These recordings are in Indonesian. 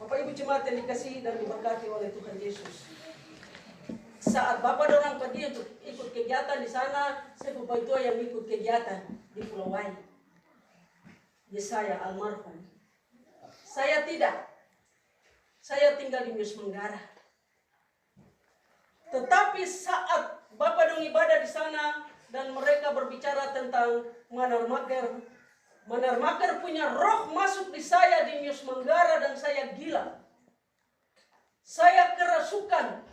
Bapak Ibu jemaat yang dikasihi dan diberkati oleh Tuhan Yesus. Saat Bapak dorang pergi untuk ikut kegiatan di sana, saya Bapak itu yang ikut kegiatan di Pulau Wai. Yesaya almarhum. Saya tidak. Saya tinggal di Mius Menggara. Tetapi saat Bapak dong ibadah di sana dan mereka berbicara tentang Manarmaker, Manarmaker punya roh masuk di saya di Mius Menggara dan saya gila. Saya kerasukan,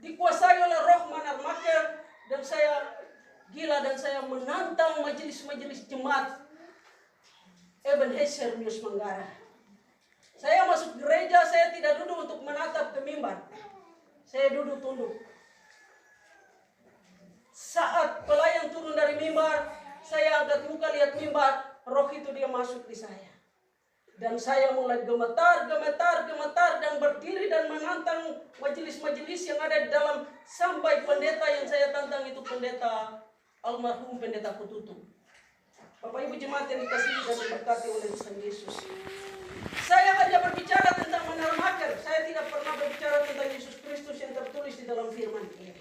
dikuasai oleh roh Manarmaker dan saya gila dan saya menantang majelis-majelis jemaat Ebenezer Mius Menggara. Saya masuk gereja, saya tidak duduk untuk menatap ke mimbar. Saya duduk tunduk. Saat pelayan turun dari mimbar, saya angkat muka lihat mimbar, roh itu dia masuk di saya. Dan saya mulai gemetar dan berdiri dan menantang majelis-majelis yang ada di dalam sampai pendeta yang saya tantang itu pendeta almarhum pendeta Kututu. Bapak Ibu jemaat yang dikasihi dan diberkati oleh Tuhan Yesus. Saya hanya berbicara tentang Manarmaker. Saya tidak pernah berbicara tentang Yesus Kristus yang tertulis di dalam firman ini.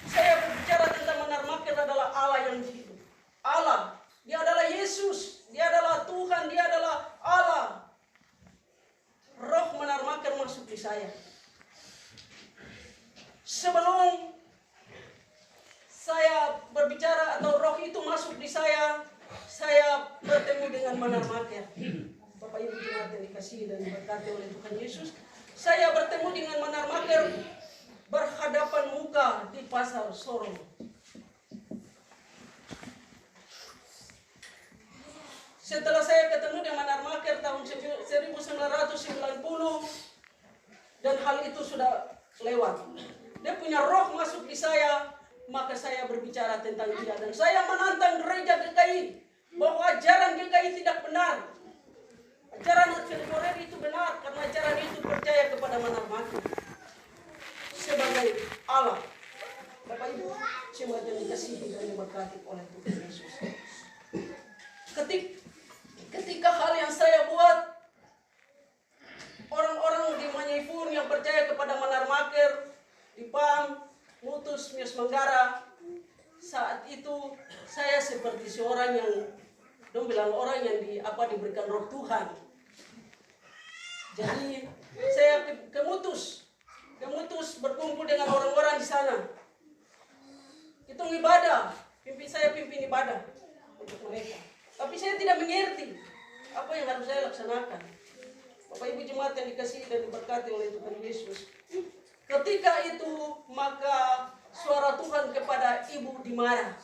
Saya berbicara tentang Manarmaker adalah Allah yang hidup. Allah, dia adalah Yesus, dia adalah Tuhan, dia adalah Allah. Roh Manarmaker masuk di saya. Sebelum saya berbicara atau roh itu masuk di saya bertemu dengan Manarmaker. Bapak Ibu jemaat yang dikasihi dan diberkati oleh Tuhan Yesus, saya bertemu dengan Manarmaker berhadapan muka di pasar Sorong. Setelah saya ketemu dengan Manarmaker tahun 1990 dan hal itu sudah lewat. Dia punya roh masuk di saya, maka saya berbicara tentang dia dan saya menantang gereja GKI bahwa ajaran GKI tidak benar. Ajaran Advent itu benar karena ajaran itu percaya kepada Manarmaker sebagai Allah. Bapak Ibu jemaat yang dikasihi dan diberkati oleh Tuhan Yesus. Ketika hal yang saya buat, orang-orang di Manyaipun yang percaya kepada Manarmaker di PAM, Mutus, Mius Menggara, saat itu saya seperti seorang yang dong bilang orang yang diberikan roh Tuhan. Jadi saya ke Mutus berkumpul dengan orang-orang di sana. Itu ibadah, saya pimpin ibadah untuk mereka. Tapi saya tidak mengerti apa yang harus saya laksanakan. Bapak Ibu jemaat yang dikasihi dan diberkati oleh Tuhan Yesus. Ketika itu maka suara Tuhan kepada Ibu Dimara.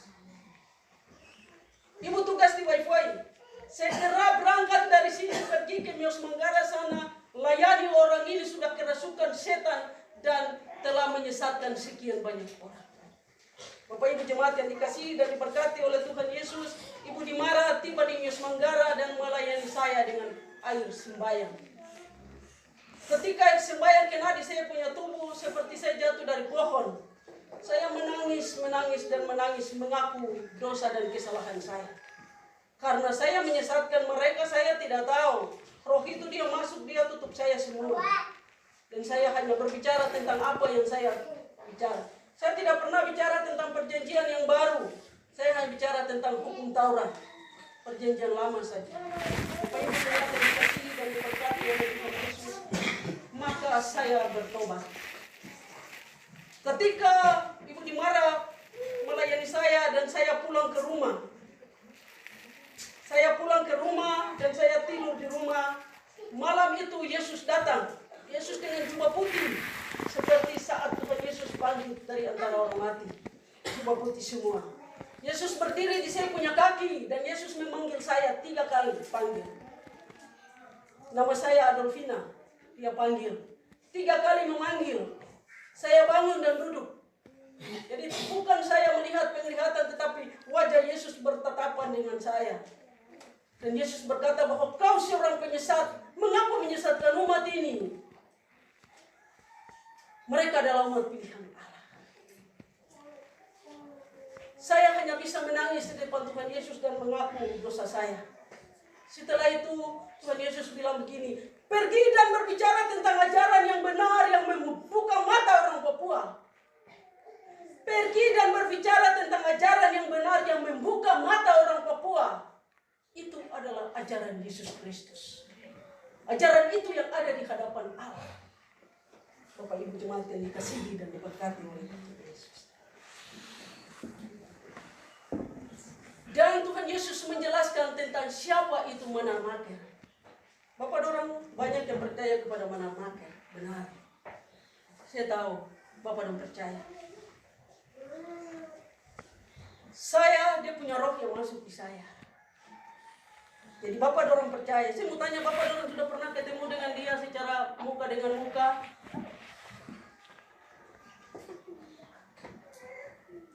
Ibu tugas di Wifi. Segera berangkat dari sini pergi ke Mius Menggara sana. Layani orang ini sudah kerasukan setan dan telah menyesatkan sekian banyak orang. Bapak Ibu jemaat yang dikasihi dan diberkati oleh Tuhan Yesus, Ibu Dimara tiba di Mius Menggara dan melayani saya dengan air sembahyang. Ketika air sembahyang kena di saya punya tubuh seperti saya jatuh dari pohon. Saya menangis mengaku dosa dan kesalahan saya. Karena saya menyesatkan mereka, saya tidak tahu. Roh itu dia masuk, dia tutup saya semua. Dan saya hanya berbicara tentang apa yang saya bicara. Saya tidak pernah bicara tentang perjanjian yang baru. Saya hanya bicara tentang hukum Taurat. Perjanjian lama saja. Bapak Ibu jemaat yang dikasihi dan diberkati oleh Tuhan Yesus, maka saya bertobat. Ketika Ibu Dimara melayani saya dan saya pulang ke rumah. Saya pulang ke rumah dan saya tidur di rumah. Malam itu Yesus datang. Yesus dengan jubah putih. Seperti saat Tuhan Yesus bangkit dari antara orang mati. Jubah putih semua. Yesus berdiri di saya punya kaki. Dan Yesus memanggil saya 3 kali panggil. Nama saya Adolfina. Dia panggil. 3 kali memanggil. Saya bangun dan duduk. Jadi bukan saya melihat penglihatan, tetapi wajah Yesus bertatapan dengan saya. Dan Yesus berkata bahwa kau seorang penyesat, mengapa menyesatkan umat ini? Mereka adalah umat pilihan Allah. Saya hanya bisa menangis di depan Tuhan Yesus dan mengaku dosa saya. Setelah itu Tuhan Yesus bilang begini, pergi dan berbicara tentang ajaran yang benar yang membuka mata orang Papua. Pergi dan berbicara tentang ajaran yang benar yang membuka mata orang Papua. Itu adalah ajaran Yesus Kristus. Ajaran itu yang ada di hadapan Allah. Bapak Ibu jemaat yang dikasihi dan diberkati oleh Tuhan Yesus. Dan Tuhan Yesus menjelaskan tentang siapa itu Manar Maker. Bapak dorang banyak yang percaya kepada Manar Maker. Benar. Saya tahu Bapak dorang percaya. Dia punya roh yang masuk di saya. Jadi Bapak dorang percaya. Saya mau tanya, Bapak dorang sudah pernah ketemu dengan dia secara muka dengan muka?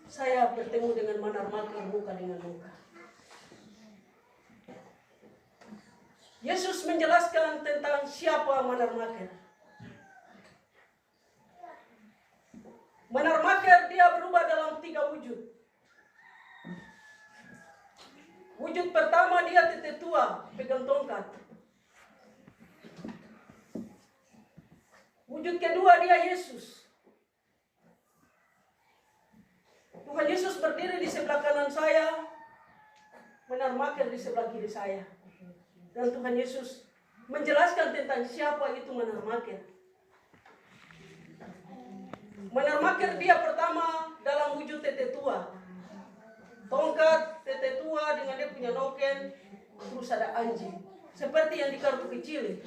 Saya bertemu dengan Manar Maker muka dengan muka. Yesus menjelaskan tentang siapa Manar Maker. Manar Maker dia berubah dalam 3 wujud. Wujud pertama dia tetua, pegang tongkat. Wujud kedua dia Yesus. Tuhan Yesus berdiri di sebelah kanan saya, Manar Maker di sebelah kiri saya. Dan Tuhan Yesus menjelaskan tentang siapa itu Manar Maker. Manar Maker dia pertama dalam wujud tetua. Tongkat, tetua dengan dia punya noken, terus ada anjing. Seperti yang di kartu kecil.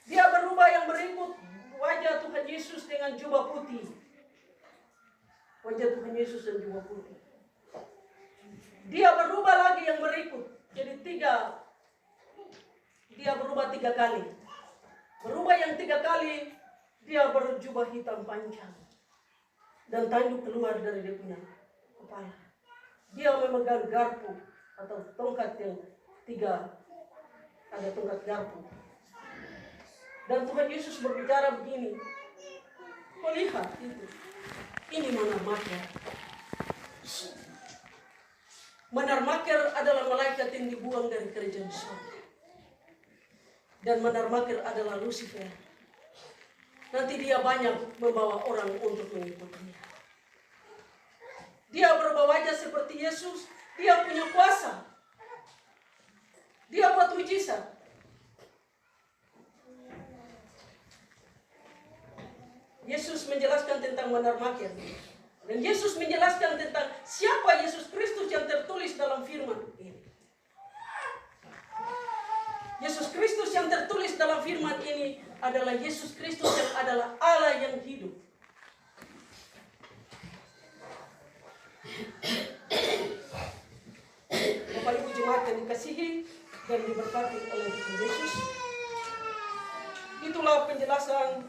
Dia berubah yang berikut wajah Tuhan Yesus dengan jubah putih. Wajah Tuhan Yesus dan jubah putih. Dia berubah lagi yang berikut. Jadi 3. Dia berubah 3 kali. Berubah yang 3 kali, dia berjubah hitam panjang. Dan tanduk keluar dari dia punya kepala. Dia memegang garpu atau tongkat yang 3. Ada tongkat garpu. Dan Tuhan Yesus berbicara begini. Kau lihat itu. Ini Manar Maker. Manar Maker adalah malaikat yang dibuang dari kerajaan surga. Dan Manar Maker adalah Lucifer. Nanti dia banyak membawa orang untuk mengikutinya. Dia berubah wajah seperti Yesus. Dia punya kuasa. Dia buat mujizat. Yesus menjelaskan tentang Manar Maker. Dan Yesus menjelaskan tentang siapa Yesus Kristus yang tertulis dalam firman ini. Yesus Kristus yang tertulis dalam firman ini adalah Yesus Kristus yang adalah Allah yang hidup. Bapak Ibu jemaat yang dikasihi dan diberkati oleh Tuhan Yesus. Itulah penjelasan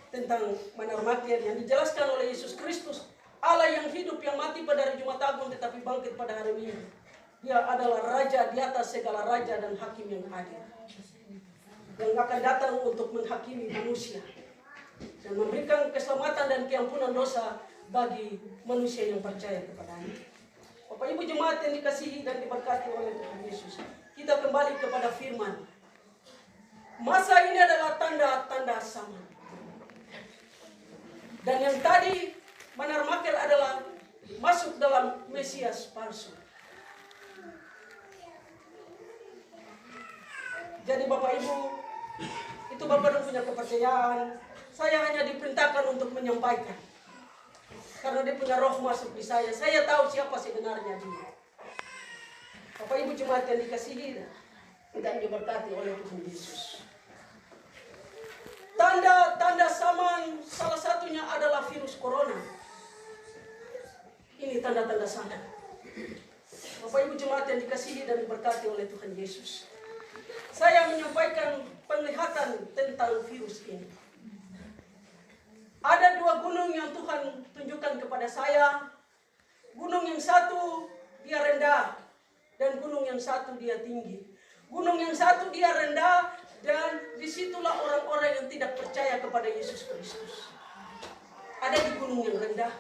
tentang Manar Maker yang dijelaskan oleh Yesus Kristus, Allah yang hidup yang mati pada hari Jumat Agung tetapi bangkit pada hari Minggu. Dia adalah raja di atas segala raja dan hakim yang adil, yang akan datang untuk menghakimi manusia dan memberikan keselamatan dan keampunan dosa bagi manusia yang percaya kepadanya. Bapak Ibu jemaat yang dikasihi dan diberkati oleh Tuhan Yesus, kita kembali kepada firman. Masa ini adalah tanda-tanda zaman. Dan yang tadi Manar Maker adalah masuk dalam Mesias palsu. Jadi Bapak Ibu, itu Bapak punya kepercayaan. Saya hanya diperintahkan untuk menyampaikan. Karena dia punya roh masuk di saya. Saya tahu siapa sebenarnya dia. Bapak Ibu jemaat yang dikasihi dan diberkati oleh Tuhan Yesus. Tanda-tanda zaman salah satunya adalah virus corona. Ini tanda-tanda zaman. Bapak Ibu jemaat yang dikasihi dan diberkati oleh Tuhan Yesus. Saya menyampaikan penglihatan tentang virus ini. Ada 2 gunung yang Tuhan tunjukkan kepada saya. Gunung yang satu dia rendah dan gunung yang satu dia tinggi. Gunung yang satu dia rendah dan disitulah orang-orang yang tidak percaya kepada Yesus Kristus. Ada di gunung yang rendah.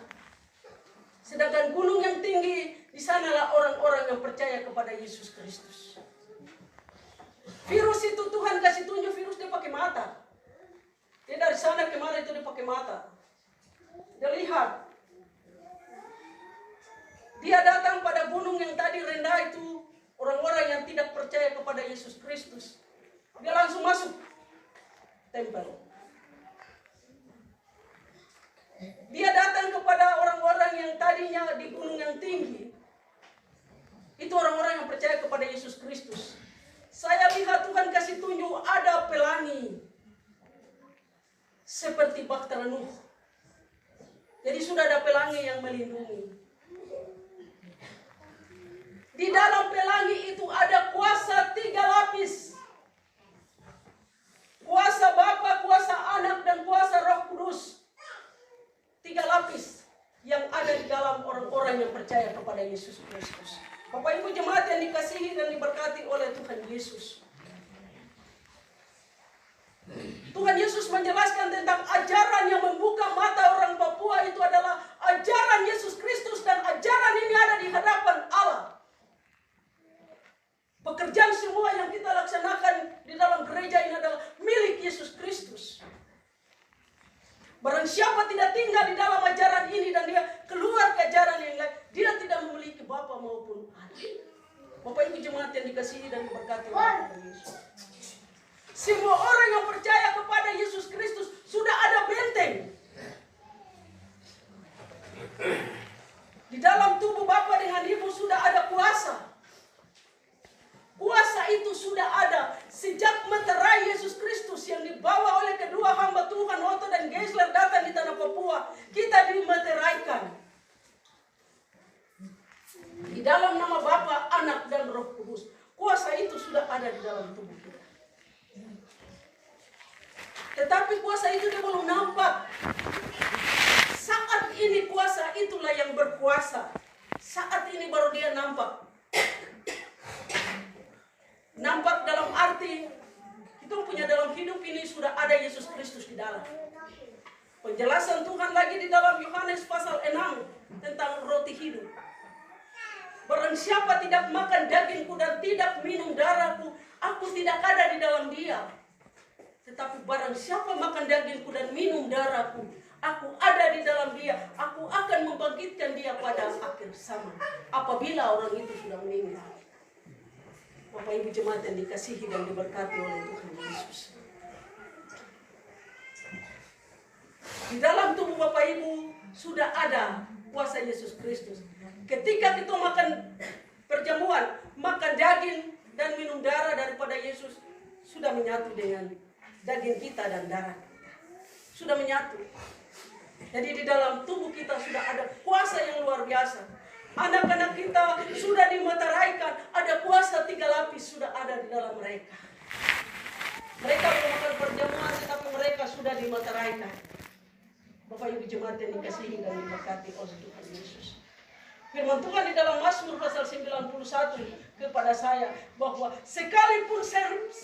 Sedangkan gunung yang tinggi Di sanalah orang-orang yang percaya kepada Yesus Kristus. Virus itu Tuhan kasih tunjuk, virus dia pakai mata. Dia dari sana kemana itu dia pakai mata. Dia lihat. Dia datang pada gunung yang tadi rendah itu, orang-orang yang tidak percaya kepada Yesus Kristus. Dia langsung masuk tempel. Dia datang kepada orang-orang yang tadinya di gunung yang tinggi. Itu orang-orang yang percaya kepada Yesus Kristus. Saya lihat Tuhan kasih tunjuk ada pelangi. Seperti bahtera Nuh. Jadi sudah ada pelangi yang melindungi. Di dalam pelangi itu ada kuasa 3 lapis. Kuasa Bapa, kuasa Anak, dan kuasa Roh Kudus. 3 lapis yang ada di dalam orang-orang yang percaya kepada Yesus Kristus. Bapak Ibu jemaat yang dikasihi dan diberkati oleh Tuhan Yesus. Tuhan Yesus menjelaskan tentang ajaran yang membuka mata orang Papua itu adalah ajaran Yesus Kristus, dan ajaran ini ada di hadapan Allah. Pekerjaan semua yang kita laksanakan di dalam gereja ini adalah milik Yesus Kristus. Barang siapa tidak tinggal di dalam ajaran ini dan dia keluar ke ajaran yang lain, dia tidak memiliki Bapa maupun Anak. Bapak Ibu jemaat yang dikasihi dan diberkati oleh Tuhan Yesus. Semua orang yang percaya kepada Yesus Kristus sudah ada benteng. Di dalam tubuh Bapa dengan Ibu sudah ada kuasa. Kuasa itu sudah ada sejak meterai Yesus Kristus yang dibawa oleh kedua hamba Tuhan, Otto dan Geisler, datang di tanah Papua. Kita dimeteraikan. Di dalam nama Bapa, Anak, dan Roh Kudus. Kuasa itu sudah ada di dalam tubuh kita. Tetapi kuasa itu dia belum nampak. Saat ini kuasa itulah yang berkuasa. Saat ini baru dia nampak. Nampak dalam arti kita punya dalam hidup ini sudah ada Yesus Kristus di dalam. Penjelasan Tuhan lagi di dalam Yohanes pasal 6 tentang roti hidup. Barang siapa tidak makan dagingku dan tidak minum darahku, aku tidak ada di dalam dia. Tetapi barang siapa makan dagingku dan minum darahku, aku ada di dalam dia. Aku akan membangkitkan dia pada akhir zaman, apabila orang itu sudah meninggal. Bapak Ibu jemaat yang dikasihi dan diberkati oleh Tuhan Yesus. Di dalam tubuh Bapak Ibu sudah ada kuasa Yesus Kristus. Ketika kita makan perjamuan, makan daging dan minum darah daripada Yesus, sudah menyatu dengan daging kita dan darah kita. Sudah menyatu. Jadi di dalam tubuh kita sudah ada kuasa yang luar biasa. Anak-anak kita sudah dimeteraikan, ada kuasa 3 lapis sudah ada di dalam mereka. Mereka belum makan perjamuan, tetapi mereka sudah dimeteraikan. Bapak Ibu jemaat yang dikasihi dan diberkati oleh Tuhan Yesus. Firman Tuhan di dalam Mazmur pasal 91 kepada saya bahwa sekalipun 10.000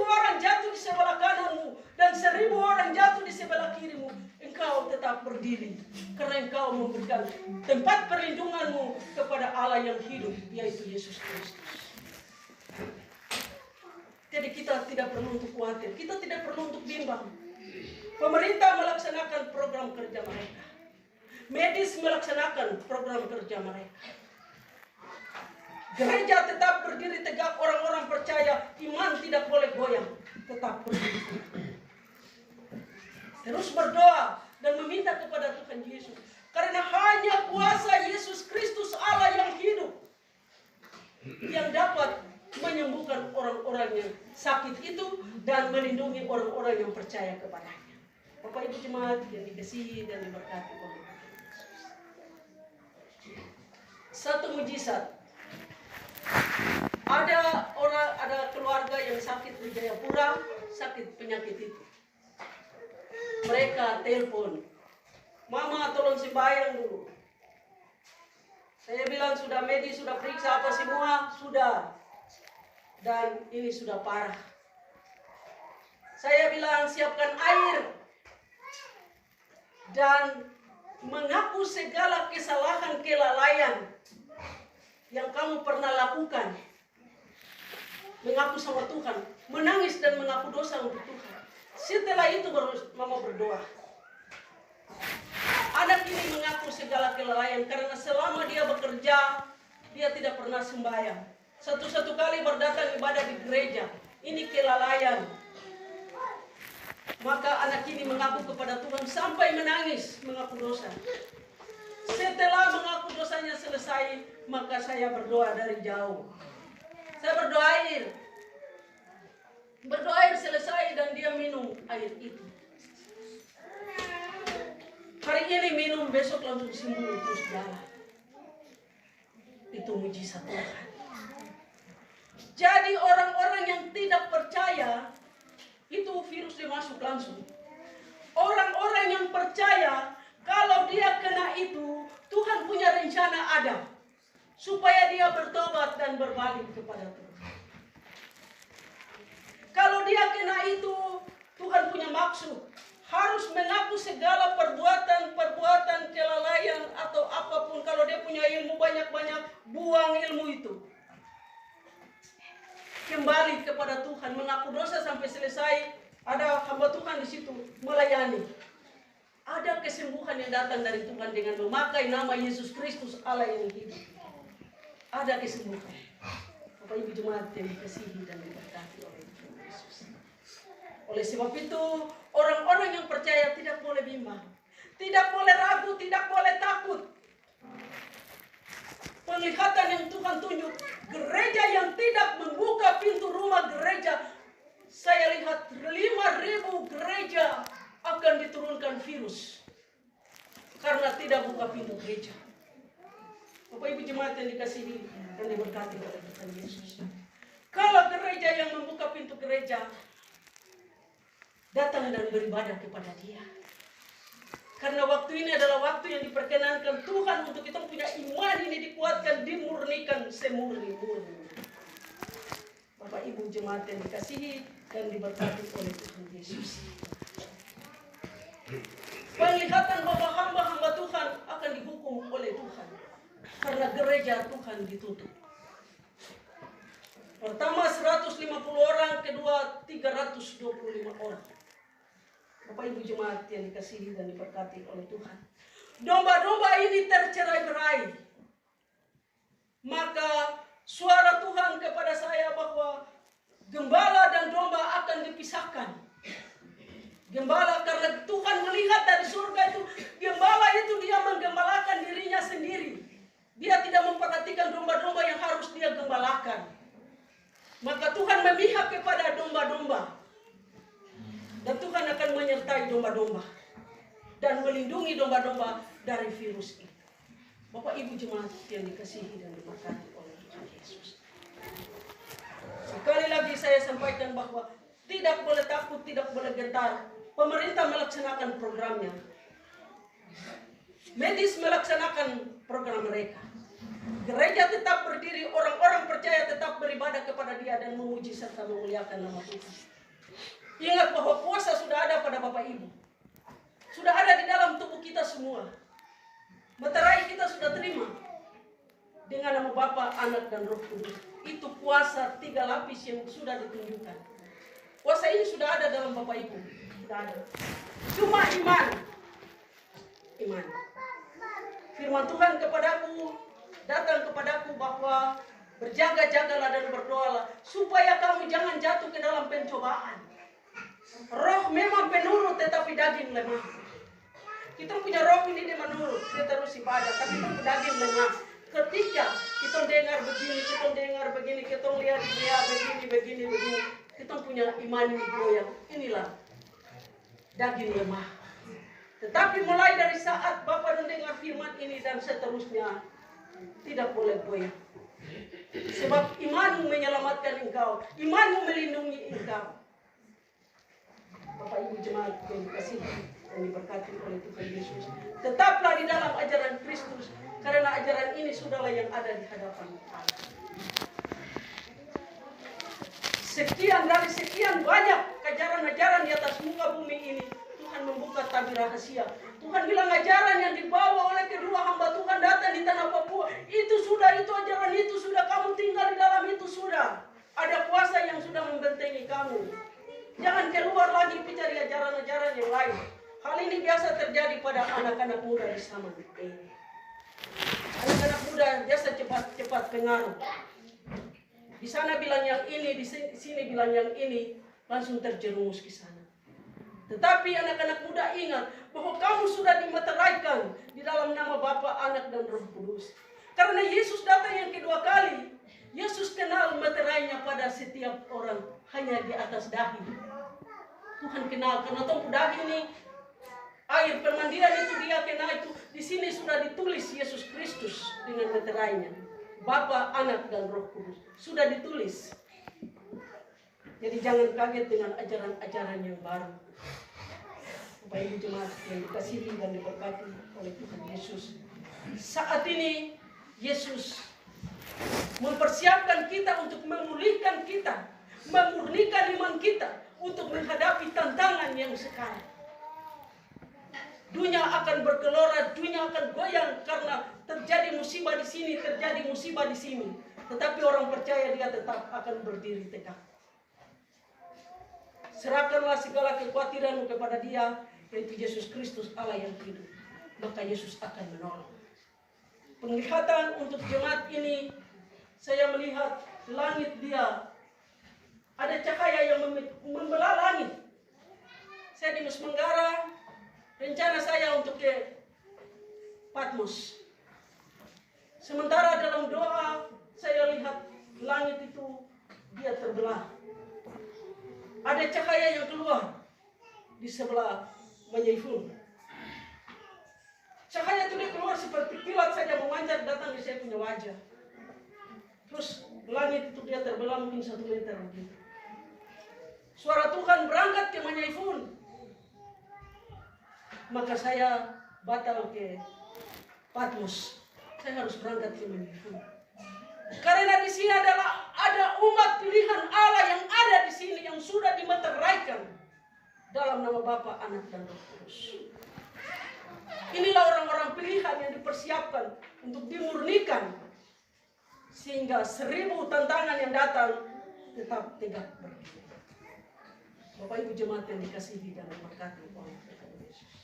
orang jatuh di sebelah kananmu dan 1.000 orang jatuh di sebelah kirimu, engkau tetap berdiri karena engkau memberikan tempat perlindunganmu kepada Allah yang hidup, yaitu Yesus Kristus. Jadi kita tidak perlu untuk khawatir, kita tidak perlu untuk bimbang. Pemerintah melaksanakan program kerja mereka. Medis melaksanakan program kerja mereka. Gereja tetap berdiri tegak, orang-orang percaya, iman tidak boleh goyang, tetap berdiri. Terus berdoa dan meminta kepada Tuhan Yesus. Karena hanya kuasa Yesus Kristus Allah yang hidup yang dapat menyembuhkan orang-orang yang sakit itu dan melindungi orang-orang yang percaya kepadanya. Bapak Ibu jemaat yang dikasihi dan diberkati oleh Tuhan Yesus. Satu mujizat. Ada keluarga yang sakit di Jayapura, sakit penyakit itu. Mereka telepon, "Mama tolong sembahyang dulu." Saya bilang sudah medis, sudah periksa apa semua, sudah. Dan ini sudah parah. Saya bilang siapkan air dan mengaku segala kesalahan kelalaian yang kamu pernah lakukan. Mengaku sama Tuhan, menangis dan mengaku dosa untuk Tuhan. Setelah itu baru mama berdoa. Anak ini mengaku segala kelalaian karena selama dia bekerja, dia tidak pernah sembahyang. Satu-satu kali berdatang ibadah di gereja. Ini kelalaian. Maka anak ini mengaku kepada Tuhan sampai menangis, mengaku dosa. Setelah mengaku dosanya selesai, maka saya berdoa dari jauh. Saya berdoa air selesai dan dia minum air itu. Hari ini minum, besok langsung sembuh terus jalan. Itu mujizat Tuhan. Jadi orang-orang yang tidak percaya, itu virus dia masuk langsung. Orang-orang yang percaya, kalau dia kena itu, Tuhan punya rencana ada. Supaya dia bertobat dan berbalik kepada Tuhan. Kalau dia kena itu, Tuhan punya maksud. Harus mengaku segala perbuatan kelalaian atau apapun. Kalau dia punya ilmu banyak-banyak, buang ilmu itu. Kembali kepada Tuhan, mengaku dosa sampai selesai. Ada hamba Tuhan di situ melayani. Ada kesembuhan yang datang dari Tuhan dengan memakai nama Yesus Kristus Allah yang hidup. Ada kesembuhan. Bapak Ibu jemaat yang dikasihi dan diberkati oleh Tuhan Yesus. Oleh sebab itu, orang-orang yang percaya tidak boleh bimbang, tidak boleh ragu, tidak boleh takut. Penglihatan yang Tuhan tunjuk, gereja yang tidak membuka pintu rumah gereja, saya lihat 5.000 gereja akan diturunkan virus karena tidak buka pintu gereja. Bapak Ibu jemaat yang dikasihi dan diberkati oleh Tuhan Yesus. Kalau gereja yang membuka pintu gereja, datang dan beribadah kepada Dia. Karena waktu ini adalah waktu yang diperkenankan Tuhan untuk kita punya iman ini dikuatkan, dimurnikan semurni-murni. Bapak Ibu jemaat yang dikasihi dan diberkati oleh Tuhan Yesus. Penglihatan bahwa hamba-hamba Tuhan akan dihukum oleh Tuhan. Karena gereja Tuhan ditutup. Pertama 150 orang, kedua 325 orang. Bapak Ibu jemaat yang dikasihi dan diberkati oleh Tuhan. Domba-domba ini tercerai-berai. Maka suara Tuhan kepada saya bahwa gembala dan domba akan dipisahkan. Gembala karena Tuhan melihat dari surga itu, gembala itu dia menggembalakan dirinya sendiri. Dia tidak memperhatikan domba-domba yang harus dia gembalakan. Maka Tuhan memihak kepada domba-domba. Dan Tuhan akan menyertai domba-domba. Dan melindungi domba-domba dari virus itu. Bapak Ibu jemaat yang dikasihi dan diberkati oleh Tuhan Yesus. Sekali lagi saya sampaikan bahwa tidak boleh takut, tidak boleh gentar. Pemerintah melaksanakan programnya. Medis melaksanakan program mereka. Gereja tetap berdiri, orang-orang percaya tetap beribadah kepada Dia dan memuji serta memuliakan nama Tuhan. Ingat bahwa kuasa sudah ada pada Bapak Ibu. Sudah ada di dalam tubuh kita semua. Meterai kita sudah terima. Dengan nama Bapa, Anak, dan Roh Kudus. Itu kuasa 3 lapis yang sudah ditunjukkan. Kuasa ini sudah ada dalam Bapak Ibu. Sudah ada. Cuma iman. Iman. Firman Tuhan kepadaku, datang kepadaku bahwa berjaga-jagalah dan berdoalah supaya kamu jangan jatuh ke dalam pencobaan. Roh memang penurut tetapi daging lemah. Kita punya roh ini dia menurut, dia terus ibadah, tapi kita daging lemah. Ketika kita dengar begini, kita lihat dia begini, kita punya iman ini goyang. Inilah daging lemah. Tetapi mulai dari saat Bapak mendengar firman ini dan seterusnya, tidak boleh goyang. Sebab imanmu menyelamatkan engkau, imanmu melindungi engkau. Bapak Ibu jemaat yang dikasihi dan diberkati oleh Tuhan Yesus, tetaplah di dalam ajaran Kristus, karena ajaran ini sudahlah yang ada di hadapan Allah. Sekian dari sekian banyak ajaran-ajaran di atas muka bumi ini, Tuhan membuka tabir rahasia. Tuhan bilang ajaran yang dibawa oleh kedua hamba Tuhan datang di tanah Papua. Itu ajaran itu sudah, kamu tinggal di dalam itu sudah. Ada kuasa yang sudah membentengi kamu. Jangan keluar lagi mencari ajaran-ajaran yang lain. Hal ini biasa terjadi pada anak-anak muda di zaman ini. Anak-anak muda biasa cepat pengaruh. Di sana bilang yang ini, di sini bilang yang ini, langsung terjerumus ke sana. Tetapi anak-anak muda ingat bahwa kamu sudah dimeteraikan di dalam nama Bapa, Anak, dan Roh Kudus. Karena Yesus datang yang kedua kali, Yesus kenal meterainya pada setiap orang hanya di atas dahi. Tuhan kenal karena tongku dahi ini air permandian itu dia kenal itu. Di sini sudah ditulis Yesus Kristus dengan meterainya. Bapa, Anak, dan Roh Kudus sudah ditulis. Jadi jangan kaget dengan ajaran-ajaran yang baru. Bapak Ibu jemaat yang dikasihi dan diberkati oleh Tuhan Yesus. Saat ini Yesus mempersiapkan kita untuk memulihkan kita, memurnikan iman kita untuk menghadapi tantangan yang sekarang. Dunia akan bergelora, dunia akan goyang karena terjadi musibah di sini, terjadi musibah di sini. Tetapi orang percaya dia tetap akan berdiri tegak. Serahkanlah segala kekhawatiran kepada Dia, yaitu Yesus Kristus Allah yang hidup. Maka Yesus akan menolong. Penglihatan untuk jemaat ini, saya melihat langit dia. Ada cahaya yang membelah langit. Saya di Nusa Tenggara, rencana saya untuk ke Patmos. Sementara dalam doa, saya lihat langit itu dia terbelah. Ada cahaya yang keluar di sebelah Manyaifun. Cahaya itu dia keluar seperti kilat saja memancar datang di saya punya wajah. Terus langit itu dia terbelah mungkin 1 meter begitu. Suara Tuhan berangkat ke Manyaifun. Maka saya batal ke Patmos. Saya harus berangkat ke Manyaifun. Karena di sini ada umat pilihan Allah yang ada di sini yang sudah dimeteraikan dalam nama Bapa, Anak, dan Roh Kudus. Inilah orang-orang pilihan yang dipersiapkan untuk dimurnikan sehingga 1000 tantangan yang datang tetap tegak berdiri. Bapak Ibu jemaat yang dikasihi dan diberkati oleh Tuhan Yesus.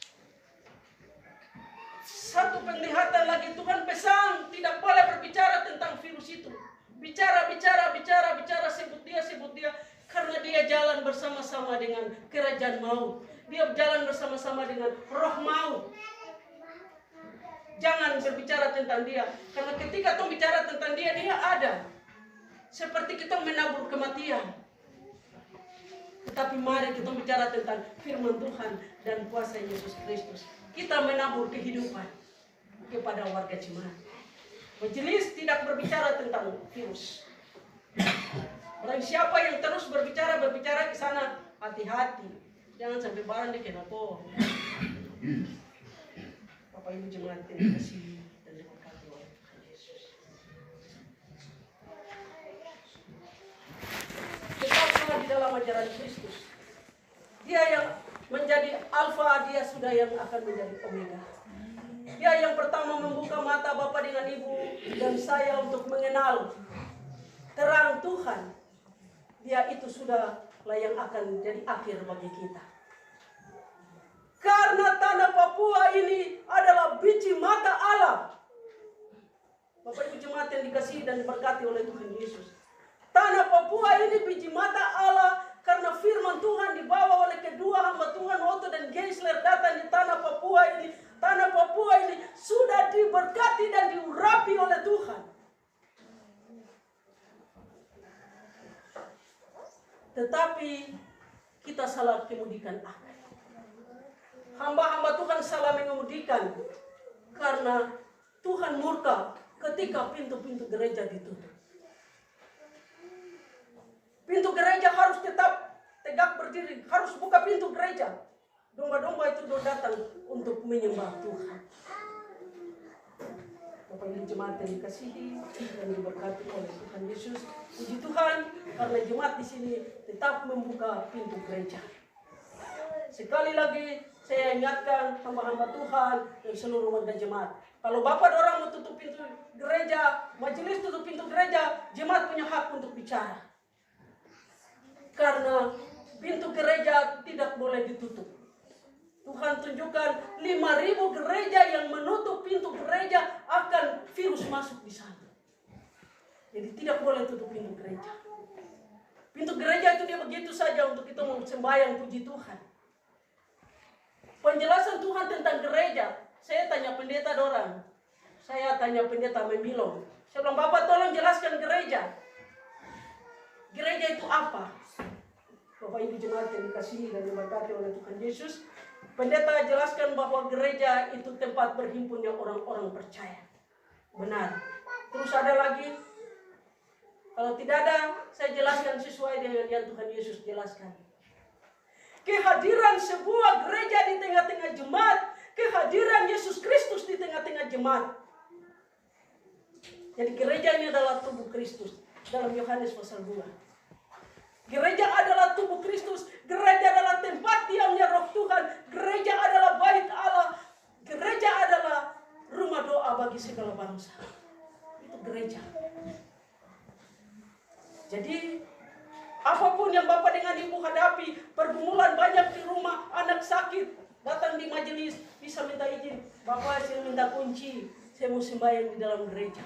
Satu penglihatan lagi, Tuhan pesan tidak boleh berbicara tentang virus itu. Bicara, sebut dia. Karena dia jalan bersama-sama dengan kerajaan maut. Dia jalan bersama-sama dengan roh maut. Jangan berbicara tentang dia. Karena ketika kita bicara tentang dia, dia ada. Seperti kita menabur kematian. Tetapi mari kita bicara tentang firman Tuhan dan kuasa Yesus Kristus. Kita menabur kehidupan kepada warga jemaat. Majelis tidak berbicara tentang virus. Orang siapa yang terus berbicara ke sana, hati-hati. Jangan sampai barang dia kena pohon. Bapak Ibu jemaat yang dikasihi dan diberkati oleh Tuhan Yesus. Tetaplah di dalam ajaran Kristus. Dia yang menjadi alfa, dia sudah yang akan menjadi omega. Dia yang pertama membuka mata Bapak dengan Ibu dan saya untuk mengenal terang Tuhan. Dia itu sudahlah yang akan jadi akhir bagi kita. Karena tanah Papua ini adalah biji mata Allah. Bapak Ibu jemaat yang dikasihi dan diberkati oleh Tuhan Yesus. Tanah Papua ini biji mata Allah karena firman Tuhan dibawa oleh kedua hamba Tuhan Otto dan Geisler datang di tanah Papua ini. Tanah Papua ini sudah diberkati dan diurapi oleh Tuhan. Tetapi kita salah kemudikan akal. Hamba-hamba Tuhan salah mengemudikan karena Tuhan murka ketika pintu-pintu gereja ditutup. Pintu gereja harus tetap tegak berdiri, harus buka pintu gereja. Domba-domba itu datang untuk menyembah Tuhan. Bapak Ibu jemaat yang dikasihi dan diberkati oleh Tuhan Yesus. Puji Tuhan karena jemaat di sini tetap membuka pintu gereja. Sekali lagi saya ingatkan hamba-hamba Tuhan dan seluruh warga jemaat. Kalau Bapak orang mau tutup pintu gereja, majelis tutup pintu gereja, jemaat punya hak untuk bicara. Karena pintu gereja tidak boleh ditutup. Tuhan tunjukkan 5.000 gereja yang menutup pintu gereja akan virus masuk di sana. Jadi tidak boleh tutup pintu gereja. Pintu gereja itu dia begitu saja untuk kita mau sembahyang puji Tuhan. Penjelasan Tuhan tentang gereja, saya tanya pendeta dorang. Saya tanya pendeta Memilong. Saya bilang, Bapak tolong jelaskan gereja. Gereja itu apa? Bapak Ibu jemaat yang dikasihi dan diberkati oleh Tuhan Yesus. Pendeta jelaskan bahwa gereja itu tempat berhimpunnya orang-orang percaya. Benar. Terus ada lagi. Kalau tidak ada, saya jelaskan sesuai dengan yang Tuhan Yesus jelaskan. Kehadiran sebuah gereja di tengah-tengah jemaat, kehadiran Yesus Kristus di tengah-tengah jemaat. Jadi gereja ini adalah tubuh Kristus dalam Yohanes pasal 2. Gereja adalah tubuh Kristus, gereja adalah tempat diamnya Roh Tuhan, gereja adalah bait Allah, gereja adalah rumah doa bagi segala bangsa. Itu gereja. Jadi apapun yang Bapak dengan Ibu hadapi, pergumulan banyak di rumah, anak sakit, datang di majelis, bisa minta izin, Bapak saya minta kunci, saya mau sembahyang di dalam gereja.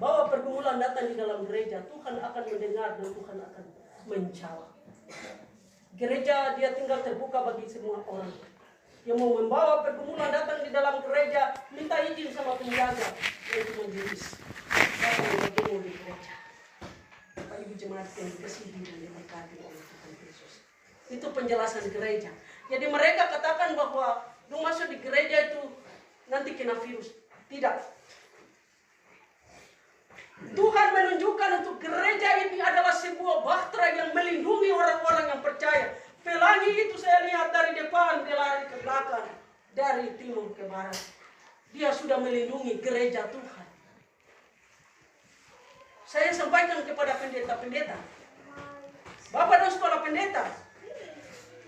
Bawa pergumulan datang di dalam gereja, Tuhan akan mendengar dan Tuhan akan menjawab. Gereja dia tinggal terbuka bagi semua orang. Yang mau membawa pergumulan datang di dalam gereja, minta izin sama penjaga, yaitu majelis. Datang bertemu di gereja. Bapak Ibu jemaat yang dikasihi dan diberkati oleh Tuhan Yesus. Itu penjelasan gereja. Jadi mereka katakan bahwa lu masuk di gereja itu nanti kena virus. Tidak. Tuhan menunjukkan untuk gereja ini adalah sebuah bahtera yang melindungi orang-orang yang percaya. Pelangi itu saya lihat dari depan, dia lari ke belakang, dari timur ke barat. Dia sudah melindungi gereja Tuhan. Saya sampaikan kepada pendeta-pendeta, Bapak dan sekolah pendeta,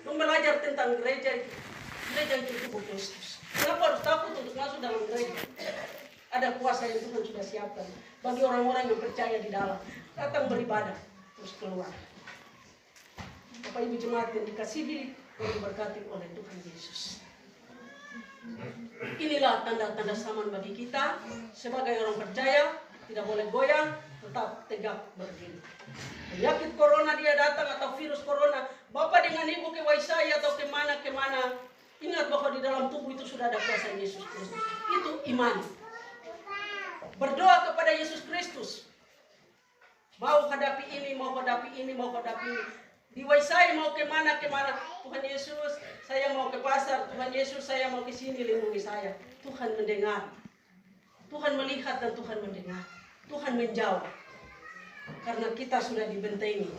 lu belajar tentang gereja itu. Gereja itu tubuh Kristus. Kenapa harus takut untuk masuk dalam gereja? Ada kuasa yang Tuhan sudah siapkan bagi orang-orang yang percaya di dalam. Datang beribadah, terus keluar. Bapak Ibu jemaat yang dikasihi dan diberkati oleh Tuhan Yesus. Inilah tanda-tanda zaman bagi kita sebagai orang percaya, tidak boleh goyang, tetap tegak berdiri. Penyakit corona dia datang atau virus corona, Bapak dengan Ibu ke Waisai atau kemana-kemana, ingat bahwa di dalam tubuh itu sudah ada kuasa Yesus Kristus. Itu iman. Berdoa kepada Yesus Kristus. Mau hadapi ini, mau hadapi ini, mau hadapi ini. Di Waisai mau kemana-kemana. Tuhan Yesus, saya mau ke pasar. Tuhan Yesus, saya mau ke sini, lindungi saya. Tuhan mendengar. Tuhan melihat dan Tuhan mendengar. Tuhan menjawab. Karena kita sudah dibentengi.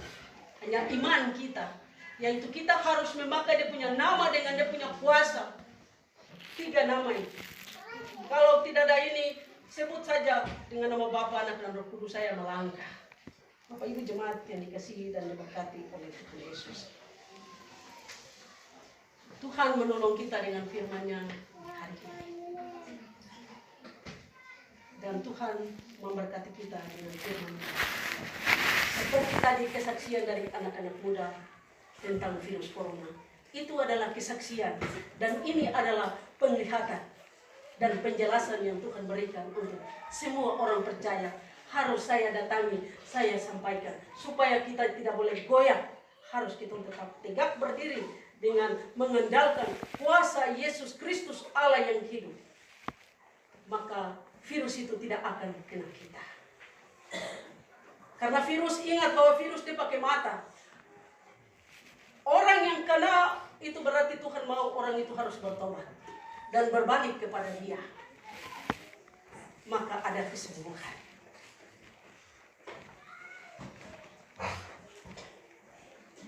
Hanya iman kita. Yaitu kita harus memakai dia punya nama dengan dia punya kuasa. 3 nama itu. Kalau tidak ada ini, sebut saja dengan nama Bapa, Anak, dan Roh Kudus saya melangkah. Bapak Ibu jemaat yang dikasihi dan diberkati oleh Tuhan Yesus. Tuhan menolong kita dengan firman-Nya hari ini. Dan Tuhan memberkati kita dengan firman-Nya. Seperti tadi kesaksian dari anak-anak muda tentang virus corona. Itu adalah kesaksian. Dan ini adalah penglihatan dan penjelasan yang Tuhan berikan untuk semua orang percaya. Harus saya datangi, saya sampaikan. Supaya kita tidak boleh goyah. Harus kita tetap tegak berdiri dengan mengandalkan kuasa Yesus Kristus Allah yang hidup. Maka virus itu tidak akan kena kita. Karena virus, ingat bahwa virus dipakai mata. Orang yang kena itu berarti Tuhan mau orang itu harus bertobat dan berbalik kepada Dia. Maka ada kesembuhan.